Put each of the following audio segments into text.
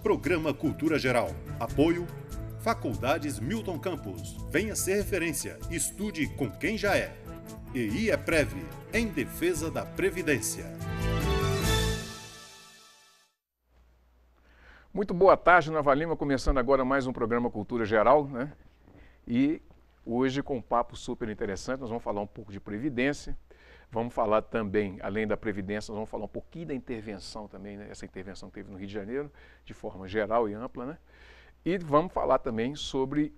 Programa Cultura Geral. Apoio Faculdades Milton Campos. Venha ser referência. Estude com quem já é. E IEPREV, em defesa da Previdência. Muito boa tarde, Nova Lima, começando agora mais um programa Cultura Geral, né? E hoje com um papo super interessante, nós vamos falar um pouco de Previdência, vamos falar também, além da Previdência, nós vamos falar um pouquinho da intervenção também, né? Essa intervenção que teve no Rio de Janeiro, de forma geral e ampla, né? E vamos falar também sobre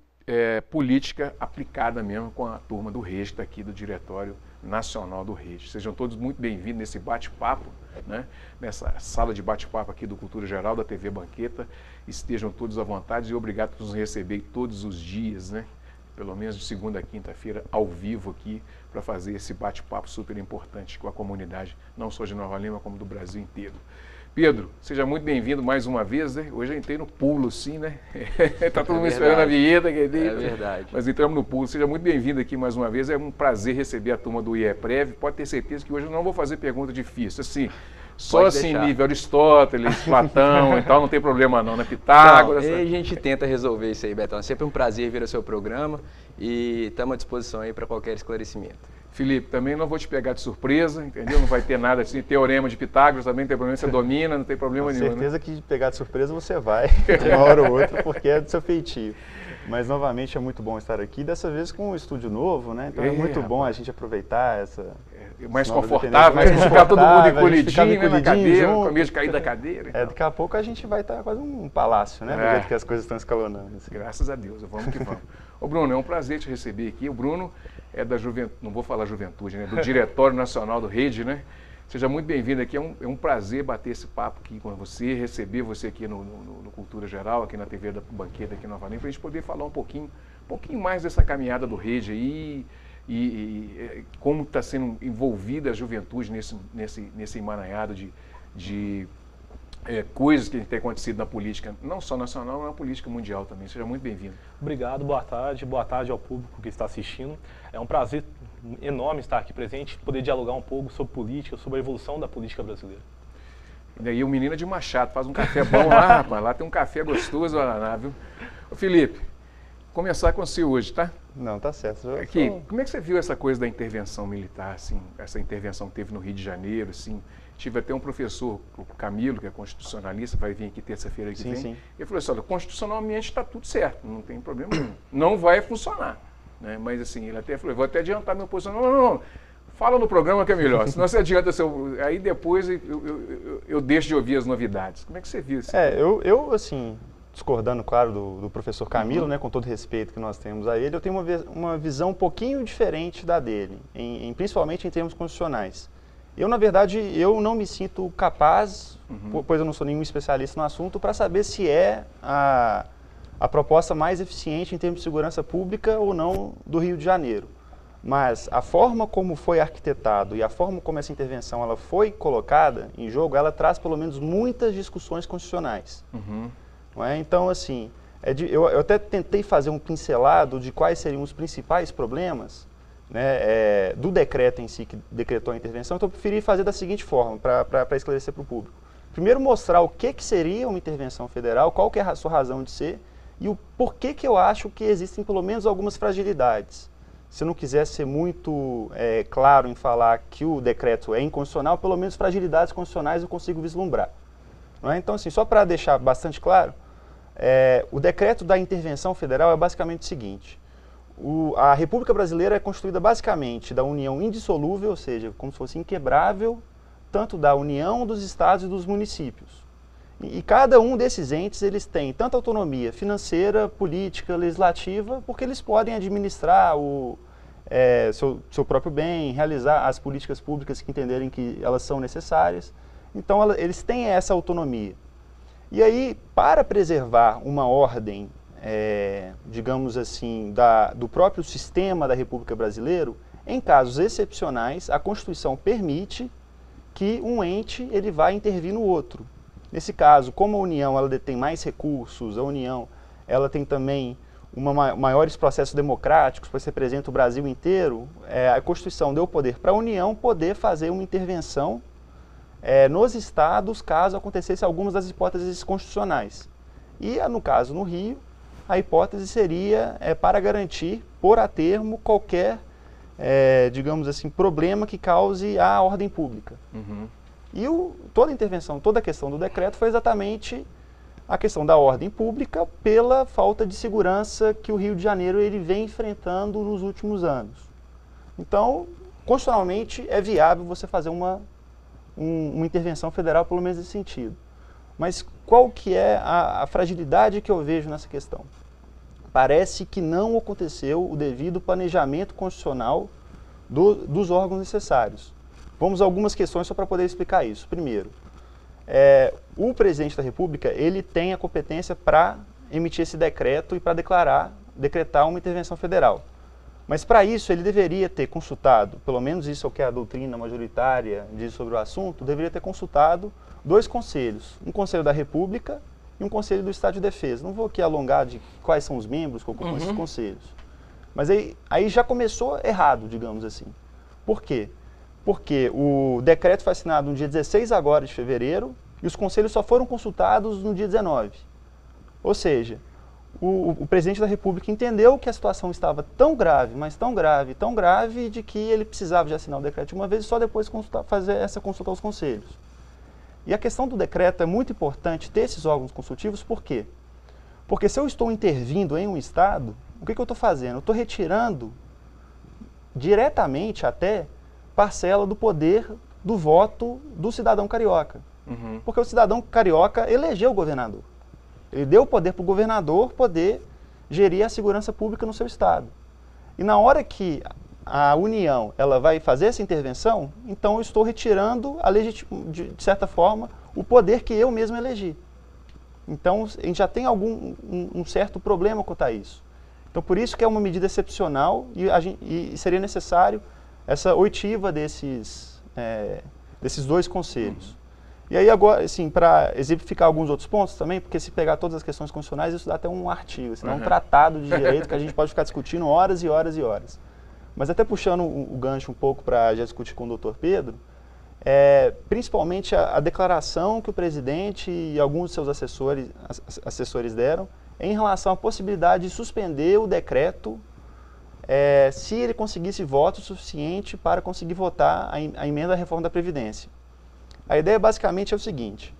política aplicada mesmo com a turma do REGE, aqui do Diretório Nacional do REGE. Sejam todos muito bem-vindos nesse bate-papo, né? Nessa sala de bate-papo aqui do Cultura Geral, da TV Banqueta. Estejam todos à vontade e obrigado por nos receber todos os dias, né? Pelo menos de segunda a quinta-feira, ao vivo aqui, para fazer esse bate-papo super importante com a comunidade, não só de Nova Lima, como do Brasil inteiro. Pedro, seja muito bem-vindo mais uma vez, né? Hoje eu entrei no pulo, sim, né? Tá todo mundo esperando a vinheta. É verdade. Mas entramos no pulo. Seja muito bem-vindo aqui mais uma vez. É um prazer receber a turma do IEPREV. Pode ter certeza que hoje eu não vou fazer pergunta difícil. Assim, só assim, nível Aristóteles, Platão e tal, não tem problema não, né? Pitágoras. Então, e a gente tenta resolver isso aí, Betão. É sempre um prazer vir ao seu programa e estamos à disposição aí para qualquer esclarecimento. Felipe, também não vou te pegar de surpresa, entendeu? Não vai ter nada assim, teorema de Pitágoras também não tem problema, você domina, não tem problema nenhum. Com certeza, né? Que de pegar de surpresa você vai, uma hora ou outra, porque é do seu feitio. Mas, novamente, é muito bom estar aqui, dessa vez com um estúdio novo, né? Então é muito bom a gente aproveitar essa... mais confortável, ficar todo mundo encolhidinho, né, na cadeira, com medo de cair da cadeira. Daqui a pouco a gente vai estar quase um palácio, né? Do jeito que as coisas estão escalonando. Assim. Graças a Deus, vamos que vamos. Ô Bruno, é um prazer te receber aqui. O Bruno é da juventude, não vou falar juventude, né? Do Diretório Nacional do REGE, né? Seja muito bem-vindo aqui, é um prazer bater esse papo aqui com você, receber você aqui no Cultura Geral, aqui na TV da Banqueta, aqui em Nova Lima, para a gente poder falar um pouquinho mais dessa caminhada do REGE aí e como está sendo envolvida a juventude nesse emaranhado de coisas que tem acontecido na política, não só nacional, mas na política mundial também. Seja muito bem-vindo. Obrigado, boa tarde ao público que está assistindo. É um prazer enorme estar aqui presente, poder dialogar um pouco sobre política, sobre a evolução da política brasileira. E daí o menino é de Machado, faz um café bom lá, rapaz, lá tem um café gostoso lá, viu? Ô Felipe, começar com você hoje, tá? Não, tá certo. Aqui, como é que você viu essa coisa da intervenção militar, assim, essa intervenção que teve no Rio de Janeiro, assim? Tive até um professor, o Camilo, que é constitucionalista, vai vir aqui terça-feira que vem. Sim. Ele falou assim, olha, constitucionalmente está tudo certo, não tem problema nenhum. Não vai funcionar, né? Mas assim, ele até falou, vou até adiantar meu posicionamento. Não, fala no programa que é melhor, senão você adianta seu... Aí depois eu deixo de ouvir as novidades. Como é que você viu isso? Eu assim, discordando, claro, do professor Camilo, né, com todo o respeito que nós temos a ele, eu tenho uma visão um pouquinho diferente da dele, principalmente em termos constitucionais. Eu, na verdade, eu não me sinto capaz, pois eu não sou nenhum especialista no assunto, para saber se é a proposta mais eficiente em termos de segurança pública ou não do Rio de Janeiro. Mas a forma como foi arquitetado e a forma como essa intervenção ela foi colocada em jogo, ela traz pelo menos muitas discussões constitucionais. Não é? Então, assim, eu até tentei fazer um pincelado de quais seriam os principais problemas, né, do decreto em si, que decretou a intervenção, então eu preferi fazer da seguinte forma, para esclarecer para o público. Primeiro mostrar o que seria uma intervenção federal, qual que é a sua razão de ser, e o porquê que eu acho que existem pelo menos algumas fragilidades. Se eu não quiser ser muito claro em falar que o decreto é inconstitucional, pelo menos fragilidades constitucionais eu consigo vislumbrar. Não é? Então, assim, só para deixar bastante claro, o decreto da intervenção federal é basicamente o seguinte: a República Brasileira é constituída basicamente da união indissolúvel, ou seja, como se fosse inquebrável, tanto da União, dos estados e dos municípios. E cada um desses entes, eles têm tanta autonomia financeira, política, legislativa, porque eles podem administrar seu próprio bem, realizar as políticas públicas que entenderem que elas são necessárias. Então, eles têm essa autonomia. E aí, para preservar uma ordem, digamos assim, do próprio sistema da República Brasileira, em casos excepcionais, a Constituição permite que um ente ele vai intervir no outro. Nesse caso, como a União ela detém mais recursos, a União ela tem também maiores processos democráticos, pois representa o Brasil inteiro, a Constituição deu poder para a União poder fazer uma intervenção nos estados, caso acontecesse algumas das hipóteses constitucionais. E, no caso, no Rio, a hipótese seria para garantir, pôr a termo, qualquer, digamos assim, problema que cause a ordem pública. E toda a intervenção, toda a questão do decreto foi exatamente a questão da ordem pública pela falta de segurança que o Rio de Janeiro ele vem enfrentando nos últimos anos. Então, constitucionalmente, é viável você fazer uma intervenção federal, pelo menos nesse sentido. Mas qual que é a fragilidade que eu vejo nessa questão? Parece que não aconteceu o devido planejamento constitucional dos órgãos necessários. Vamos a algumas questões só para poder explicar isso. Primeiro, o presidente da República ele tem a competência para emitir esse decreto e para decretar uma intervenção federal. Mas para isso ele deveria ter consultado, pelo menos isso é o que a doutrina majoritária diz sobre o assunto, deveria ter consultado 2 conselhos, um Conselho da República e um Conselho do Estado de Defesa. Não vou aqui alongar de quais são os membros que ocupam esses conselhos. Mas aí já começou errado, digamos assim. Por quê? Porque o decreto foi assinado no dia 16 agora de fevereiro e os conselhos só foram consultados no dia 19. Ou seja, o presidente da República entendeu que a situação estava tão grave, mas tão grave, de que ele precisava de assinar o decreto de uma vez e só depois fazer essa consulta aos conselhos. E a questão do decreto é muito importante ter esses órgãos consultivos, por quê? Porque se eu estou intervindo em um Estado, o que eu estou fazendo? Eu estou retirando diretamente até parcela do poder do voto do cidadão carioca. Porque o cidadão carioca elegeu o governador. Ele deu o poder para o governador poder gerir a segurança pública no seu estado. E na hora que a União ela vai fazer essa intervenção, então eu estou retirando, de certa forma, o poder que eu mesmo elegi. Então, a gente já tem um certo problema quanto a isso. Então, por isso que é uma medida excepcional e seria necessário essa oitiva desses 2 conselhos. E aí agora, assim, para exemplificar alguns outros pontos também, porque se pegar todas as questões constitucionais, isso dá até um artigo, senão um tratado de direito que a gente pode ficar discutindo horas e horas e horas. Mas até puxando o gancho um pouco para já discutir com o Dr. Pedro, principalmente a declaração que o presidente e alguns de seus assessores deram em relação à possibilidade de suspender o decreto se ele conseguisse voto suficiente para conseguir votar a emenda à reforma da Previdência. A ideia basicamente é o seguinte,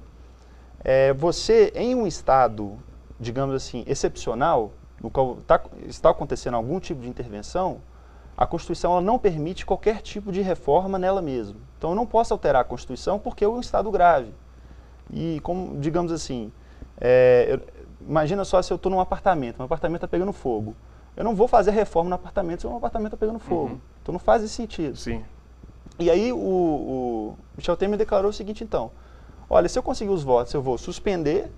você em um estado, digamos assim, excepcional, no qual está acontecendo algum tipo de intervenção, a Constituição ela não permite qualquer tipo de reforma nela mesma. Então eu não posso alterar a Constituição porque é um estado grave. E como, digamos assim, imagina só se eu estou num apartamento, meu apartamento está pegando fogo. Eu não vou fazer reforma no apartamento se o meu apartamento está pegando fogo. Então não faz esse sentido. Sim. E aí o Michel Temer declarou o seguinte, então, olha, se eu conseguir os votos, eu vou suspender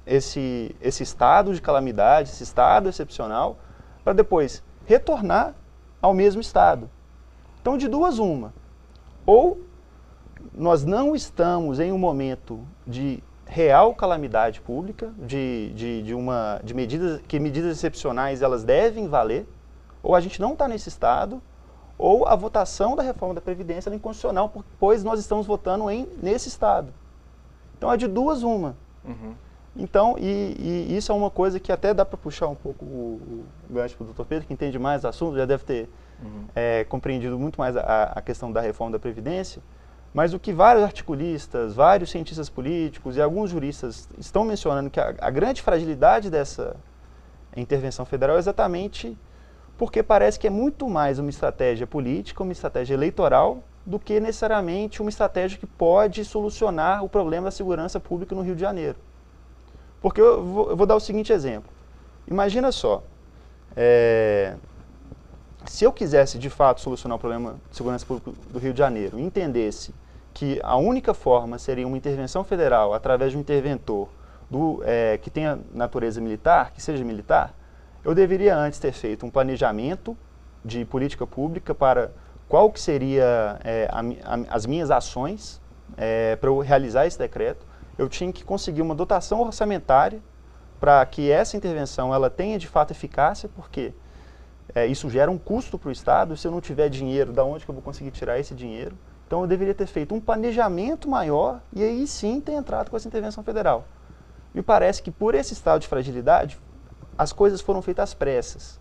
esse estado de calamidade, esse estado excepcional, para depois retornar ao mesmo estado. Então, de duas uma, ou nós não estamos em um momento de real calamidade pública, medidas excepcionais elas devem valer, ou a gente não está nesse estado, ou a votação da reforma da Previdência é inconstitucional, pois nós estamos votando nesse estado. Então é de duas uma. Então, e isso é uma coisa que até dá para puxar um pouco o gancho para o Dr. Pedro, que entende mais o assunto, já deve ter compreendido muito mais a questão da reforma da Previdência, mas o que vários articulistas, vários cientistas políticos e alguns juristas estão mencionando que a grande fragilidade dessa intervenção federal é exatamente porque parece que é muito mais uma estratégia política, uma estratégia eleitoral, do que necessariamente uma estratégia que pode solucionar o problema da segurança pública no Rio de Janeiro. Porque eu vou dar o seguinte exemplo. Imagina só, se eu quisesse de fato solucionar o problema de segurança pública do Rio de Janeiro e entendesse que a única forma seria uma intervenção federal através de um interventor que tenha natureza militar, que seja militar, eu deveria antes ter feito um planejamento de política pública para qual que seria as minhas ações para eu realizar esse decreto. Eu tinha que conseguir uma dotação orçamentária para que essa intervenção ela tenha de fato eficácia, porque isso gera um custo para o Estado. Se eu não tiver dinheiro, da onde que eu vou conseguir tirar esse dinheiro? Então eu deveria ter feito um planejamento maior e aí sim ter entrado com essa intervenção federal. Me parece que por esse estado de fragilidade, as coisas foram feitas às pressas.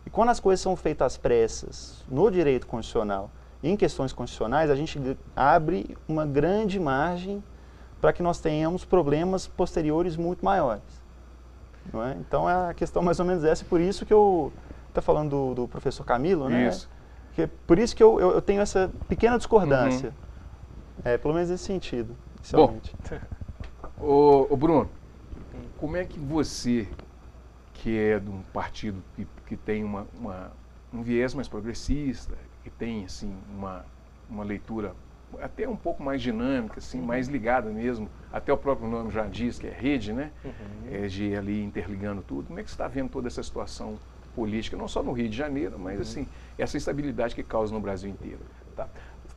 E quando as coisas são feitas às pressas, no direito constitucional e em questões constitucionais, a gente abre uma grande margem para que nós tenhamos problemas posteriores muito maiores. Não é? Então, a questão mais ou menos essa, e por isso que eu estou falando do professor Camilo, né? Isso. Por isso que eu tenho essa pequena discordância, pelo menos nesse sentido. Bom, ô Bruno, como é que você, que é de um partido que tem um viés mais progressista, que tem assim, uma leitura até um pouco mais dinâmica, assim, mais ligada mesmo, até o próprio nome já diz que é rede, né? É de ali interligando tudo. Como é que você está vendo toda essa situação política, não só no Rio de Janeiro, mas assim, essa instabilidade que causa no Brasil inteiro? Tá.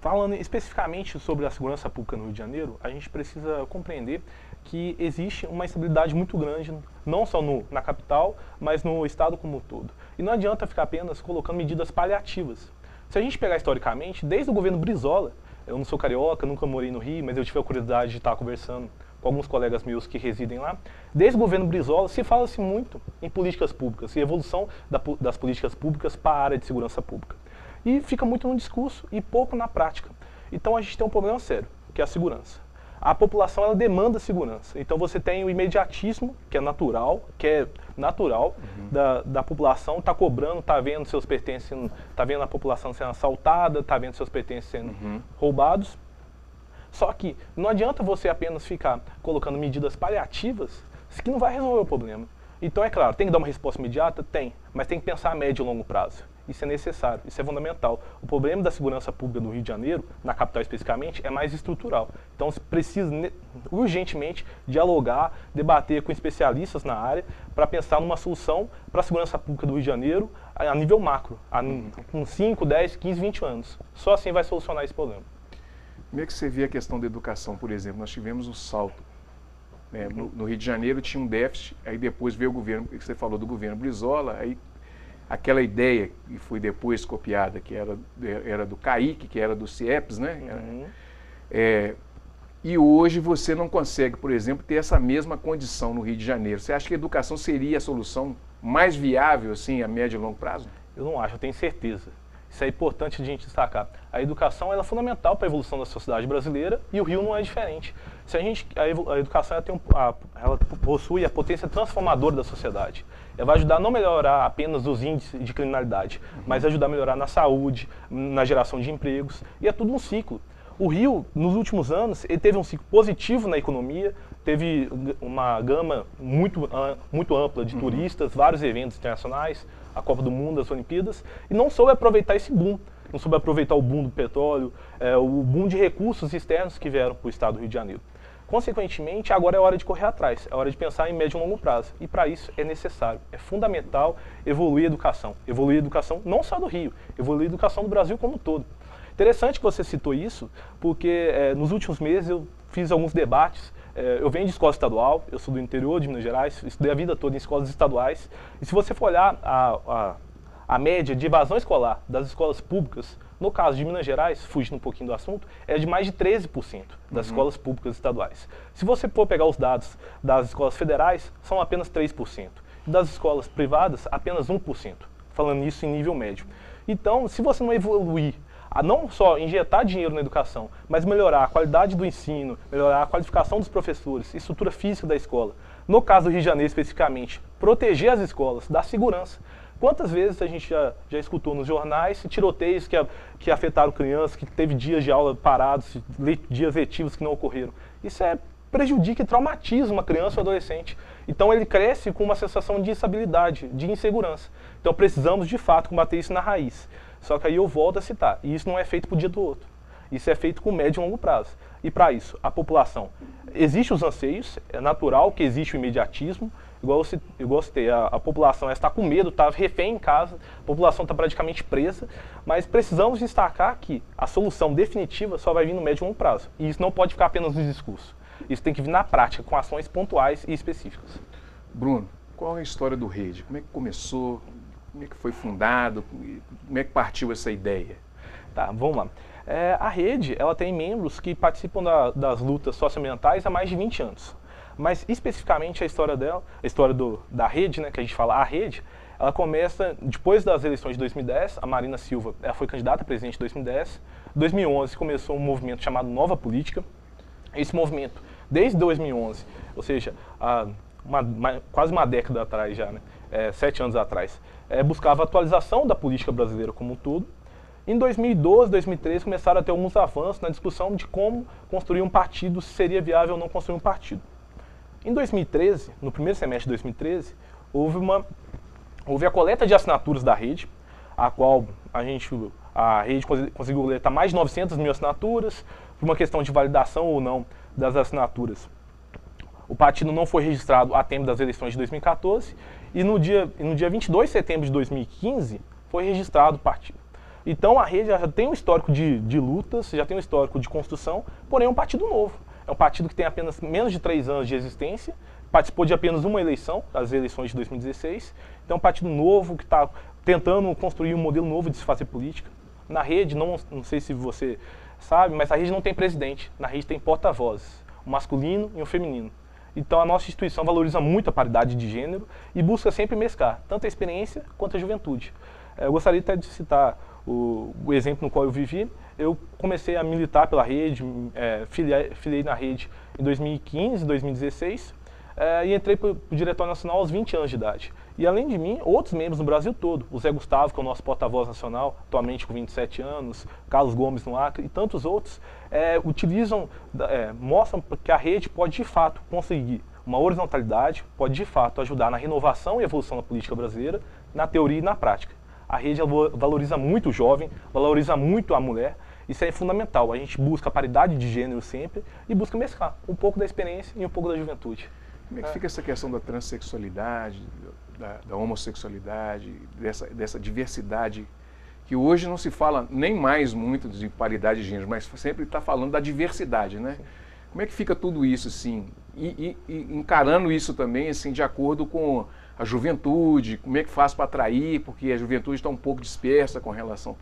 Falando especificamente sobre a segurança pública no Rio de Janeiro, a gente precisa compreender que existe uma instabilidade muito grande, não só na capital, mas no estado como um todo. E não adianta ficar apenas colocando medidas paliativas. Se a gente pegar historicamente, desde o governo Brizola, eu não sou carioca, nunca morei no Rio, mas eu tive a curiosidade de estar conversando com alguns colegas meus que residem lá. Desde o governo Brizola se fala-se muito em políticas públicas e evolução das políticas públicas para a área de segurança pública. E fica muito no discurso e pouco na prática. Então a gente tem um problema sério, que é a segurança. A população ela demanda segurança. Então você tem o imediatismo, que é natural da população, está cobrando, está vendo seus pertences, está vendo a população sendo assaltada, está vendo seus pertences sendo roubados. Só que não adianta você apenas ficar colocando medidas paliativas, que não vai resolver o problema. Então é claro, tem que dar uma resposta imediata? Tem, mas tem que pensar a médio e longo prazo. Isso é necessário, isso é fundamental. O problema da segurança pública no Rio de Janeiro, na capital especificamente, é mais estrutural. Então se precisa urgentemente dialogar, debater com especialistas na área para pensar numa solução para a segurança pública do Rio de Janeiro a nível macro, com 5, 10, 15, 20 anos. Só assim vai solucionar esse problema. Como é que você vê a questão da educação, por exemplo? Nós tivemos um salto. No Rio de Janeiro tinha um déficit, aí depois veio o governo, que você falou do governo Brizola, aí aquela ideia que foi depois copiada, que era do CAIC, que era do CIEPS, né? E hoje você não consegue, por exemplo, ter essa mesma condição no Rio de Janeiro. Você acha que a educação seria a solução mais viável, assim, a médio e longo prazo? Eu não acho, eu tenho certeza. Isso é importante a gente destacar. A educação ela é fundamental para a evolução da sociedade brasileira e o Rio não é diferente. A educação ela possui a potência transformadora da sociedade. Ela vai ajudar a não melhorar apenas os índices de criminalidade, mas ajudar a melhorar na saúde, na geração de empregos, e é tudo um ciclo. O Rio, nos últimos anos, ele teve um ciclo positivo na economia, teve uma gama muito ampla de turistas, vários eventos internacionais, a Copa do Mundo, as Olimpíadas, e não soube aproveitar esse boom, não soube aproveitar o boom do petróleo, o boom de recursos externos que vieram para o estado do Rio de Janeiro. Consequentemente, agora é hora de correr atrás, é hora de pensar em médio e longo prazo. E para isso é necessário, é fundamental evoluir a educação. Evoluir a educação não só do Rio, evoluir a educação do Brasil como um todo. Interessante que você citou isso, porque nos últimos meses eu fiz alguns debates. Eu venho de escola estadual, eu sou do interior de Minas Gerais, estudei a vida toda em escolas estaduais. E se você for olhar a média de evasão escolar das escolas públicas, no caso de Minas Gerais, fugindo um pouquinho do assunto, é de mais de 13% das escolas públicas estaduais. Se você for pegar os dados das escolas federais, são apenas 3%. E das escolas privadas, apenas 1%. Falando isso em nível médio. Então, se você não evoluir a não só injetar dinheiro na educação, mas melhorar a qualidade do ensino, melhorar a qualificação dos professores, estrutura física da escola. No caso do Rio de Janeiro especificamente, proteger as escolas, dar segurança. Quantas vezes a gente já escutou nos jornais tiroteios que afetaram crianças, que teve dias de aula parados, dias letivos que não ocorreram. Isso prejudica e traumatiza uma criança ou adolescente. Então ele cresce com uma sensação de instabilidade, de insegurança. Então precisamos de fato combater isso na raiz. Só que aí eu volto a citar, e isso não é feito para o dia do outro. Isso é feito com médio e longo prazo. E para isso, a população, existem os anseios, é natural que existe o imediatismo, igual eu citei, a população está com medo, está refém em casa, a população está praticamente presa, mas precisamos destacar que a solução definitiva só vai vir no médio e longo prazo. E isso não pode ficar apenas no discurso. Isso tem que vir na prática, com ações pontuais e específicas. Bruno, qual é a história do Rede? Como é que começou? Como é que foi fundado? Como é que partiu essa ideia? Tá, vamos lá. A Rede, ela tem membros que participam das lutas socioambientais há mais de 20 anos. Mas especificamente a história dela, a história da rede, né, que a gente fala a rede, ela começa depois das eleições de 2010. A Marina Silva, ela foi candidata a presidente em 2010. Em 2011 começou um movimento chamado Nova Política. Esse movimento, desde 2011, ou seja, quase uma década atrás já, né, 7 anos atrás, buscava a atualização da política brasileira como um todo. Em 2012, 2013, começaram a ter alguns avanços na discussão de como construir um partido, se seria viável ou não construir um partido. Em 2013, no primeiro semestre de 2013, houve a coleta de assinaturas da rede, a qual a rede conseguiu coletar mais de 900 mil assinaturas, por uma questão de validação ou não das assinaturas. O partido não foi registrado a tempo das eleições de 2014 e no dia 22 de setembro de 2015 foi registrado o partido. Então a rede já tem um histórico de lutas, já tem um histórico de construção, porém é um partido novo. É um partido que tem apenas menos de 3 anos de existência, participou de apenas uma eleição, as eleições de 2016. Então é um partido novo que está tentando construir um modelo novo de se fazer política. Na rede, não sei se você sabe, mas a rede não tem presidente. Na rede tem porta-vozes, um masculino e um feminino. Então a nossa instituição valoriza muito a paridade de gênero e busca sempre mesclar tanto a experiência quanto a juventude. Eu gostaria até de citar o exemplo no qual eu vivi. Eu comecei a militar pela rede, filiei na rede em 2015, 2016, e entrei para o Diretório Nacional aos 20 anos de idade. E além de mim, outros membros no Brasil todo, o Zé Gustavo, que é o nosso porta-voz nacional, atualmente com 27 anos, Carlos Gomes no Acre e tantos outros, mostram que a rede pode de fato conseguir uma horizontalidade, pode de fato ajudar na renovação e evolução da política brasileira, na teoria e na prática. A rede valoriza muito o jovem, valoriza muito a mulher. Isso é fundamental. A gente busca a paridade de gênero sempre e busca mesclar um pouco da experiência e um pouco da juventude. Como é que fica essa questão da transexualidade, da homossexualidade, dessa diversidade, que hoje não se fala nem mais muito de paridade de gênero, mas sempre está falando da diversidade, né? Como é que fica tudo isso, assim, e encarando isso também, assim, de acordo com a juventude, como é que faz para atrair, porque a juventude está um pouco dispersa com relação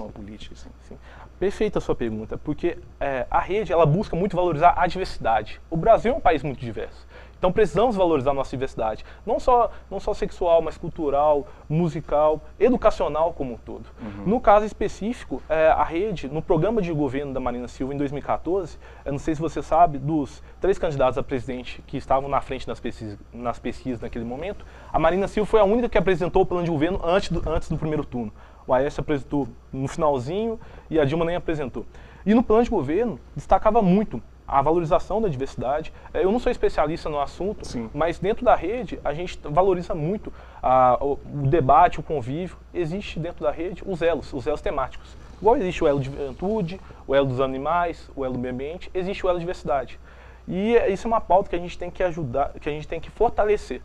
à política. Assim. Sim. Perfeita a sua pergunta, porque a rede ela busca muito valorizar a diversidade. O Brasil é um país muito diverso, então precisamos valorizar a nossa diversidade, não só sexual, mas cultural, musical, educacional como um todo. Uhum. No caso específico, a rede, no programa de governo da Marina Silva em 2014, eu não sei se você sabe, dos 3 candidatos a presidente que estavam na frente nas pesquisas naquele momento, a Marina Silva foi a única que apresentou o plano de governo antes do primeiro turno. O Aécio apresentou no finalzinho e a Dilma nem apresentou. E no plano de governo destacava muito a valorização da diversidade. Eu não sou especialista no assunto, sim, mas dentro da rede a gente valoriza muito o debate, o convívio. Existe dentro da rede os elos temáticos. Igual existe o elo de juventude, o elo dos animais, o elo do meio ambiente, existe o elo de diversidade. E isso é uma pauta que a gente tem que ajudar, que a gente tem que fortalecer.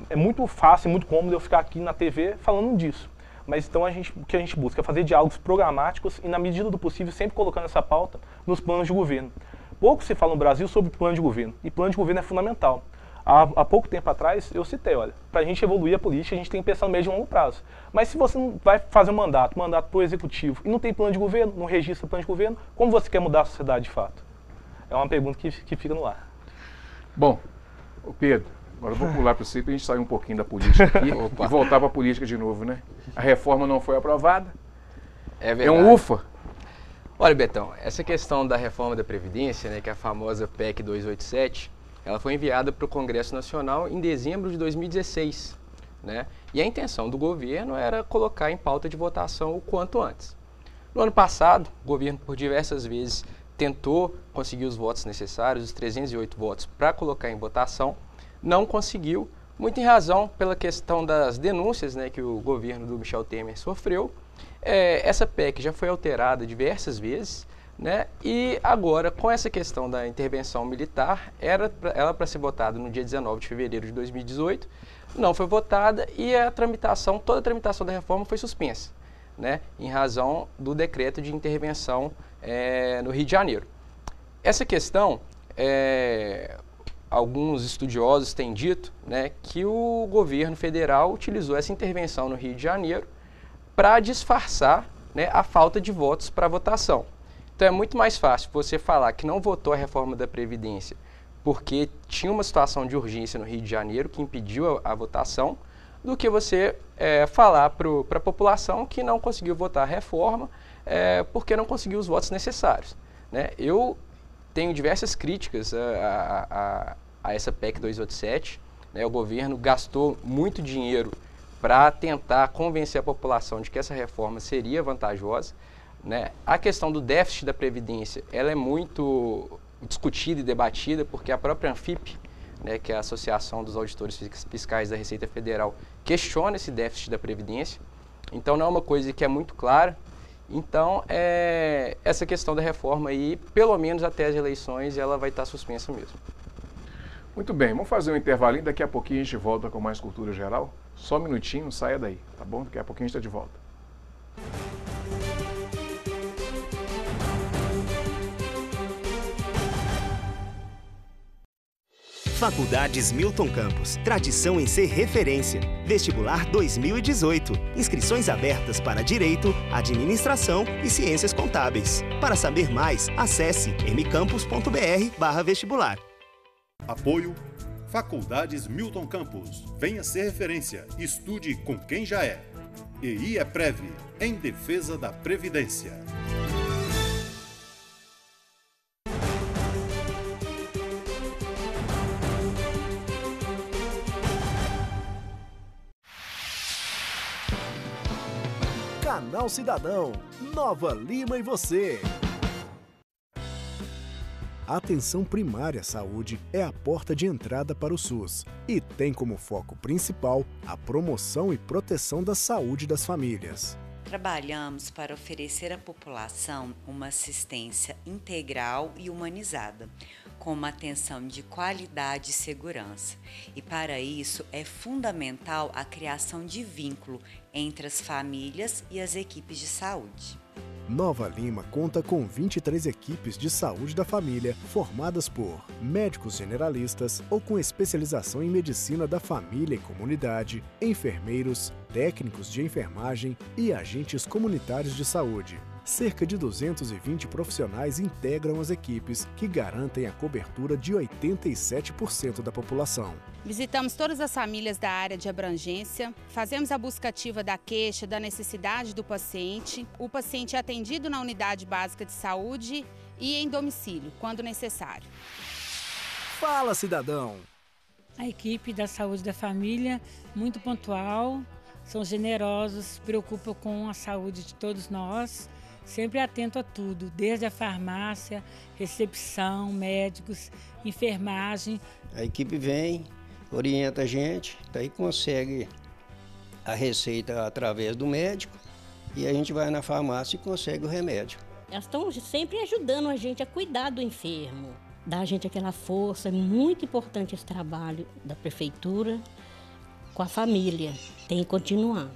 É muito fácil, muito cômodo eu ficar aqui na TV falando disso. Mas então o que a gente busca é fazer diálogos programáticos e, na medida do possível, sempre colocando essa pauta nos planos de governo. Pouco se fala no Brasil sobre plano de governo, e plano de governo é fundamental. Há pouco tempo atrás, eu citei, olha, para a gente evoluir a política, a gente tem que pensar no médio e longo prazo. Mas se você não vai fazer um mandato para o executivo, e não tem plano de governo, não registra plano de governo, como você quer mudar a sociedade de fato? É uma pergunta que fica no ar. Bom, Pedro, agora eu vou pular para você para a gente sair um pouquinho da política aqui e voltar para a política de novo, né? A reforma não foi aprovada. É verdade. É um ufa. Olha, Betão, essa questão da reforma da Previdência, né, que é a famosa PEC 287, ela foi enviada para o Congresso Nacional em dezembro de 2016, né? E a intenção do governo era colocar em pauta de votação o quanto antes. No ano passado, o governo por diversas vezes tentou conseguir os votos necessários, os 308 votos, para colocar em votação, não conseguiu, muito em razão pela questão das denúncias, né, que o governo do Michel Temer sofreu. Essa PEC já foi alterada diversas vezes, né, e agora, com essa questão da intervenção militar, ela para ser votada no dia 19 de fevereiro de 2018, não foi votada e toda a tramitação da reforma foi suspensa, né, em razão do decreto de intervenção no Rio de Janeiro. Essa questão, alguns estudiosos têm dito, né, que o governo federal utilizou essa intervenção no Rio de Janeiro para disfarçar, né, a falta de votos para votação. Então é muito mais fácil você falar que não votou a reforma da Previdência porque tinha uma situação de urgência no Rio de Janeiro que impediu a votação, do que você falar para a população que não conseguiu votar a reforma porque não conseguiu os votos necessários, né? Eu tenho diversas críticas a essa PEC 287, né? O governo gastou muito dinheiro para tentar convencer a população de que essa reforma seria vantajosa, né? A questão do déficit da Previdência, ela é muito discutida e debatida, porque a própria ANFIP, né, que é a Associação dos Auditores Fiscais da Receita Federal, questiona esse déficit da Previdência. Então, não é uma coisa que é muito clara. Então, essa questão da reforma aí, pelo menos até as eleições, ela vai estar suspensa mesmo. Muito bem, vamos fazer um intervalinho, daqui a pouquinho a gente volta com mais cultura geral. Só um minutinho, não saia daí, tá bom? Daqui a pouquinho a gente está de volta. Faculdades Milton Campos, tradição em ser referência. Vestibular 2018. Inscrições abertas para Direito, Administração e Ciências Contábeis. Para saber mais, acesse mcampus.br/vestibular. Apoio Faculdades Milton Campos. Venha ser referência. Estude com quem já é. EI é Prev, em defesa da Previdência. Canal Cidadão, Nova Lima e você. A atenção primária à saúde é a porta de entrada para o SUS e tem como foco principal a promoção e proteção da saúde das famílias. Trabalhamos para oferecer à população uma assistência integral e humanizada, com uma atenção de qualidade e segurança. E para isso é fundamental a criação de vínculo entre as famílias e as equipes de saúde. Nova Lima conta com 23 equipes de saúde da família, formadas por médicos generalistas ou com especialização em medicina da família e comunidade, enfermeiros, técnicos de enfermagem e agentes comunitários de saúde. Cerca de 220 profissionais integram as equipes, que garantem a cobertura de 87% da população. Visitamos todas as famílias da área de abrangência, fazemos a busca ativa da queixa, da necessidade do paciente. O paciente é atendido na unidade básica de saúde e em domicílio, quando necessário. Fala, cidadão! A equipe da saúde da família, muito pontual, são generosos, se preocupam com a saúde de todos nós, sempre atento a tudo, desde a farmácia, recepção, médicos, enfermagem. A equipe vem, orienta a gente, daí consegue a receita através do médico e a gente vai na farmácia e consegue o remédio. Elas estão sempre ajudando a gente a cuidar do enfermo, dá a gente aquela força. É muito importante esse trabalho da prefeitura com a família, tem que continuar.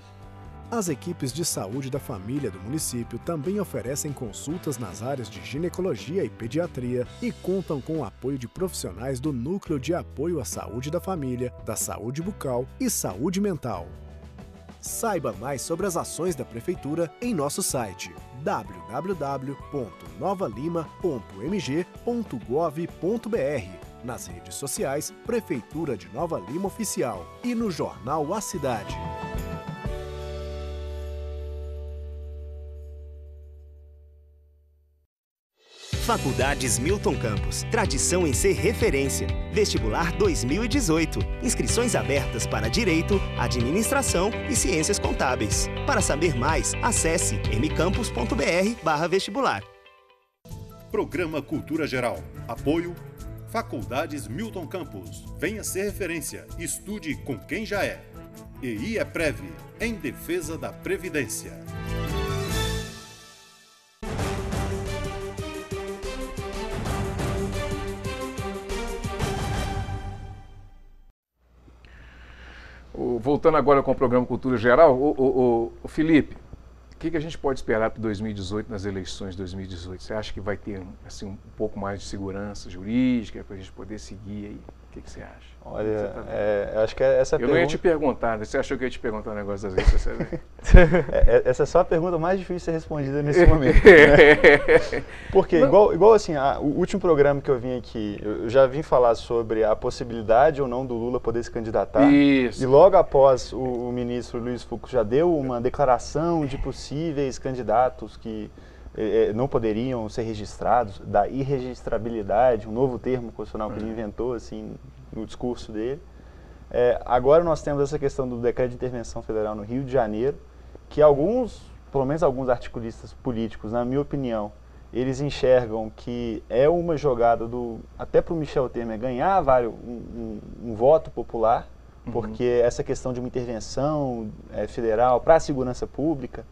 As equipes de saúde da família do município também oferecem consultas nas áreas de ginecologia e pediatria e contam com o apoio de profissionais do Núcleo de Apoio à Saúde da Família, da Saúde Bucal e Saúde Mental. Saiba mais sobre as ações da Prefeitura em nosso site www.novalima.mg.gov.br, nas redes sociais Prefeitura de Nova Lima Oficial e no jornal A Cidade. Faculdades Milton Campos, tradição em ser referência. Vestibular 2018. Inscrições abertas para Direito, Administração e Ciências Contábeis. Para saber mais, acesse mcampus.br/vestibular. Programa Cultura Geral. Apoio Faculdades Milton Campos. Venha ser referência. Estude com quem já é. EI é Prev, em defesa da Previdência. Voltando agora com o programa Cultura Geral, o Felipe, o que a gente pode esperar para 2018, nas eleições de 2018? Você acha que vai ter assim, um pouco mais de segurança jurídica para a gente poder seguir aí? O O que você acha? Olha, eu acho que essa eu pergunta... não ia te perguntar, você achou que eu ia te perguntar um negócio das redes sociais? Essa é só a pergunta mais difícil de ser respondida nesse momento. Né? Porque, igual assim, o último programa que eu vim aqui, eu já vim falar sobre a possibilidade ou não do Lula poder se candidatar. Isso. E logo após o ministro Luiz Fux já deu uma declaração de possíveis candidatos que não poderiam ser registrados, da irregistrabilidade, um novo termo constitucional que ele inventou assim, no discurso dele. Agora nós temos essa questão do decreto de intervenção federal no Rio de Janeiro, que pelo menos alguns articulistas políticos, na minha opinião, eles enxergam que é uma jogada até para o Michel Temer ganhar um voto popular, porque essa questão de uma intervenção federal para a segurança pública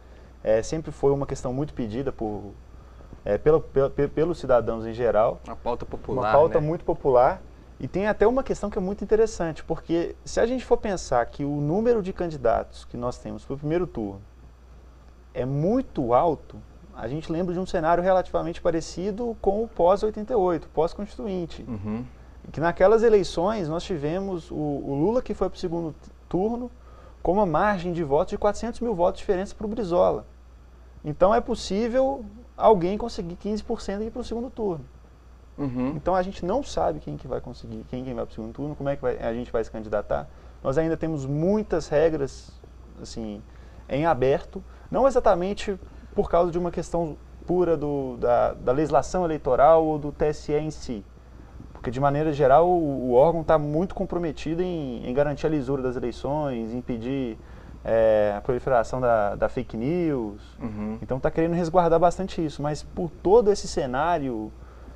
sempre foi uma questão muito pedida pelos cidadãos em geral. Uma pauta popular, uma pauta muito popular. E tem até uma questão que é muito interessante, porque se a gente for pensar que o número de candidatos que nós temos para o primeiro turno é muito alto, a gente lembra de um cenário relativamente parecido com o pós-88, pós-constituinte. Que naquelas eleições nós tivemos o Lula, que foi para o segundo turno, com uma margem de votos de 400 mil votos diferentes para o Brizola. Então é possível alguém conseguir 15% e ir para o segundo turno. Então a gente não sabe quem que vai conseguir, quem vai para o segundo turno, como é que a gente vai se candidatar. Nós ainda temos muitas regras assim, em aberto, não exatamente por causa de uma questão pura da legislação eleitoral ou do TSE em si. Porque, de maneira geral, o órgão está muito comprometido em garantir a lisura das eleições, impedir a proliferação da fake news. Então está querendo resguardar bastante isso. Mas por todo esse cenário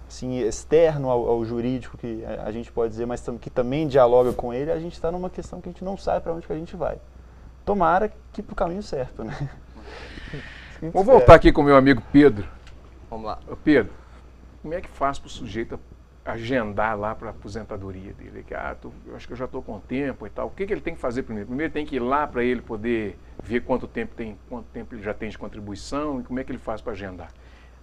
assim, externo ao jurídico, que a gente pode dizer, mas que também dialoga com ele, a gente está numa questão que a gente não sabe para onde que a gente vai. Tomara que para o caminho certo, né? Vou voltar aqui com o meu amigo Pedro. Vamos lá. Pedro, como é que faz para o sujeito agendar lá para a aposentadoria dele? Eu acho que eu já estou com tempo e tal. O que ele tem que fazer primeiro? Primeiro tem que ir lá para ele poder ver quanto tempo ele já tem de contribuição e como é que ele faz para agendar?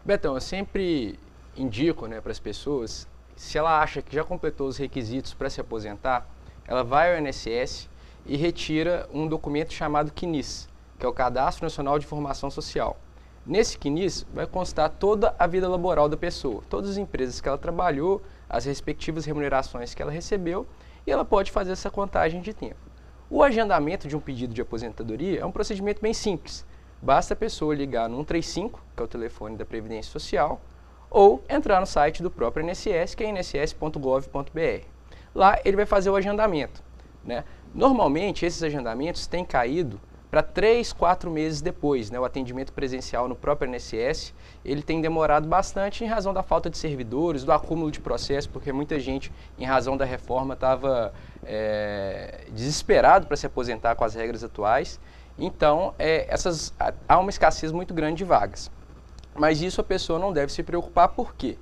Betão, eu sempre indico, né, para as pessoas, se ela acha que já completou os requisitos para se aposentar, ela vai ao INSS e retira um documento chamado CNIS, que é o Cadastro Nacional de Informação Social. Nesse CNIS vai constar toda a vida laboral da pessoa, todas as empresas que ela trabalhou, as respectivas remunerações que ela recebeu, e ela pode fazer essa contagem de tempo. O agendamento de um pedido de aposentadoria é um procedimento bem simples. Basta a pessoa ligar no 135, que é o telefone da Previdência Social, ou entrar no site do próprio INSS, que é inss.gov.br. Lá ele vai fazer o agendamento, né? Normalmente esses agendamentos têm caído para 3, 4 meses depois, né? O atendimento presencial no próprio INSS, ele tem demorado bastante em razão da falta de servidores, do acúmulo de processos, porque muita gente, em razão da reforma, estava desesperado para se aposentar com as regras atuais. Então, há uma escassez muito grande de vagas. Mas isso a pessoa não deve se preocupar, porque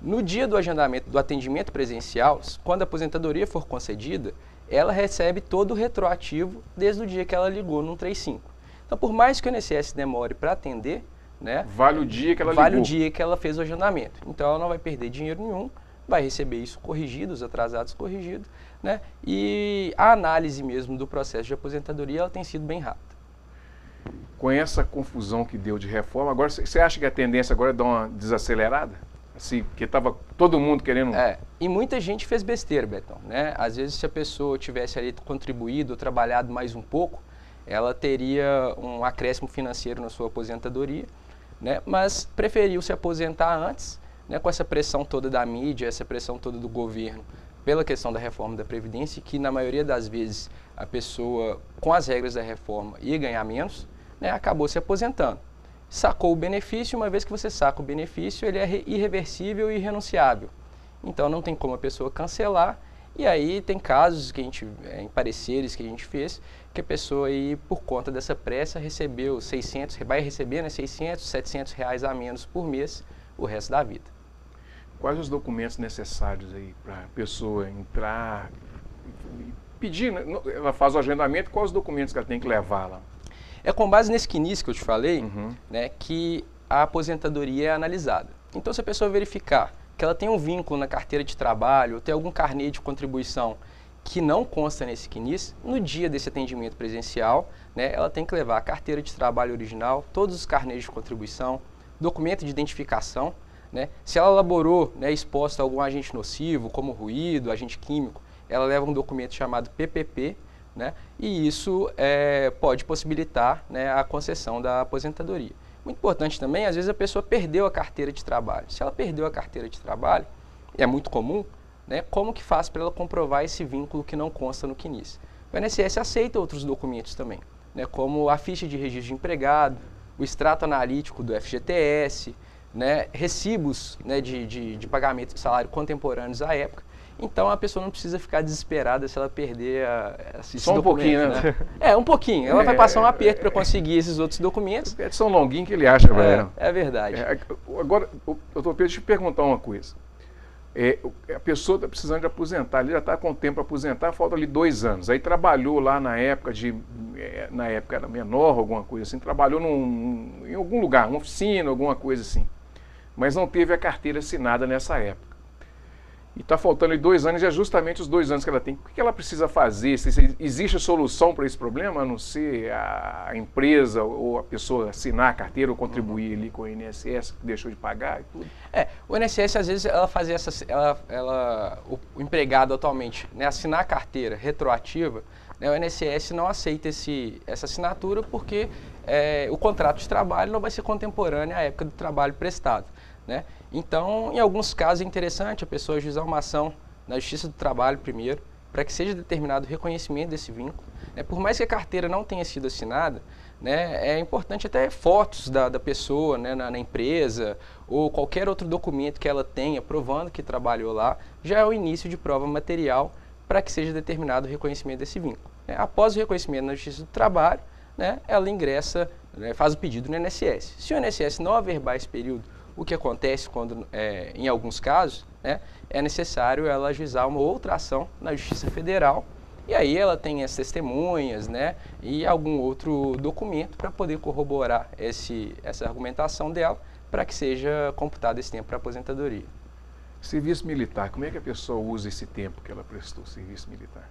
no dia do agendamento, do atendimento presencial, quando a aposentadoria for concedida, ela recebe todo o retroativo desde o dia que ela ligou no 135. Então, por mais que o INSS demore para atender, né, vale o dia que ela ligou. Vale o dia que ela fez o agendamento. Então, ela não vai perder dinheiro nenhum, vai receber isso corrigido, os atrasados corrigidos, né, e a análise mesmo do processo de aposentadoria ela tem sido bem rápida. Com essa confusão que deu de reforma, agora você acha que a tendência agora é dar uma desacelerada? Assim, porque estava todo mundo querendo... E muita gente fez besteira, Betão, né? Às vezes, se a pessoa tivesse ali contribuído, trabalhado mais um pouco, ela teria um acréscimo financeiro na sua aposentadoria, né? Mas preferiu se aposentar antes, né? Com essa pressão toda da mídia, essa pressão toda do governo, pela questão da reforma da Previdência, que na maioria das vezes a pessoa, com as regras da reforma, ia ganhar menos, né? Acabou se aposentando. Sacou o benefício, uma vez que você saca o benefício, ele é irreversível e irrenunciável. Então não tem como a pessoa cancelar, e aí tem casos que a gente, em pareceres que a gente fez, que a pessoa aí, por conta dessa pressa, recebeu 600, vai receber, né, 600, 700 reais a menos por mês o resto da vida. Quais os documentos necessários aí para a pessoa entrar, pedir, ela faz o agendamento, quais os documentos que ela tem que levar lá? É com base nesse CNIS que eu te falei, né, que a aposentadoria é analisada. Então, se a pessoa verificar que ela tem um vínculo na carteira de trabalho, ou tem algum carnê de contribuição que não consta nesse CNIS, no dia desse atendimento presencial, né, ela tem que levar a carteira de trabalho original, todos os carnês de contribuição, documento de identificação, né, se ela elaborou, né, exposta a algum agente nocivo, como ruído, agente químico, ela leva um documento chamado PPP, né, e isso pode possibilitar, né, a concessão da aposentadoria. Muito importante também, às vezes a pessoa perdeu a carteira de trabalho. Se ela perdeu a carteira de trabalho, é muito comum, né, como que faz para ela comprovar esse vínculo que não consta no CNIS? O INSS aceita outros documentos também, né, como a ficha de registro de empregado, o extrato analítico do FGTS, né, recibos, né, de pagamento de salário contemporâneos à época. Então a pessoa não precisa ficar desesperada se ela perder esse Só um pouquinho, né? Um pouquinho. Ela vai passar um aperto para conseguir esses outros documentos. É São Longuinho que ele acha, velho. É verdade. Agora, doutor Pedro, deixa eu te perguntar uma coisa. A pessoa está precisando de aposentar, ele já está com tempo para aposentar, falta ali 2 anos. Aí trabalhou lá na época na época era menor, alguma coisa assim, trabalhou em algum lugar, uma oficina, alguma coisa assim. Mas não teve a carteira assinada nessa época. E está faltando ali 2 anos, e é justamente os 2 anos que ela tem. O que ela precisa fazer? Existe solução para esse problema, a não ser a empresa ou a pessoa assinar a carteira ou contribuir ali com o INSS, que deixou de pagar e tudo? O INSS, às vezes, ela fazia o empregado atualmente, né, assinar a carteira retroativa, né, o INSS não aceita essa assinatura porque o contrato de trabalho não vai ser contemporâneo à época do trabalho prestado, né? Então, em alguns casos é interessante a pessoa ajuizar uma ação na Justiça do Trabalho primeiro, para que seja determinado o reconhecimento desse vínculo. Por mais que a carteira não tenha sido assinada, né, é importante até fotos da pessoa, né, na empresa, ou qualquer outro documento que ela tenha provando que trabalhou lá, já é o início de prova material para que seja determinado o reconhecimento desse vínculo. Após o reconhecimento na Justiça do Trabalho, né, ela ingressa, né, faz o pedido no INSS. Se o INSS não averbar esse período, o que acontece quando, em alguns casos, né, é necessário ela ajuizar uma outra ação na Justiça Federal, e aí ela tem as testemunhas, né, e algum outro documento para poder corroborar essa argumentação dela, para que seja computado esse tempo para aposentadoria. Serviço militar, como é que a pessoa usa esse tempo que ela prestou serviço militar?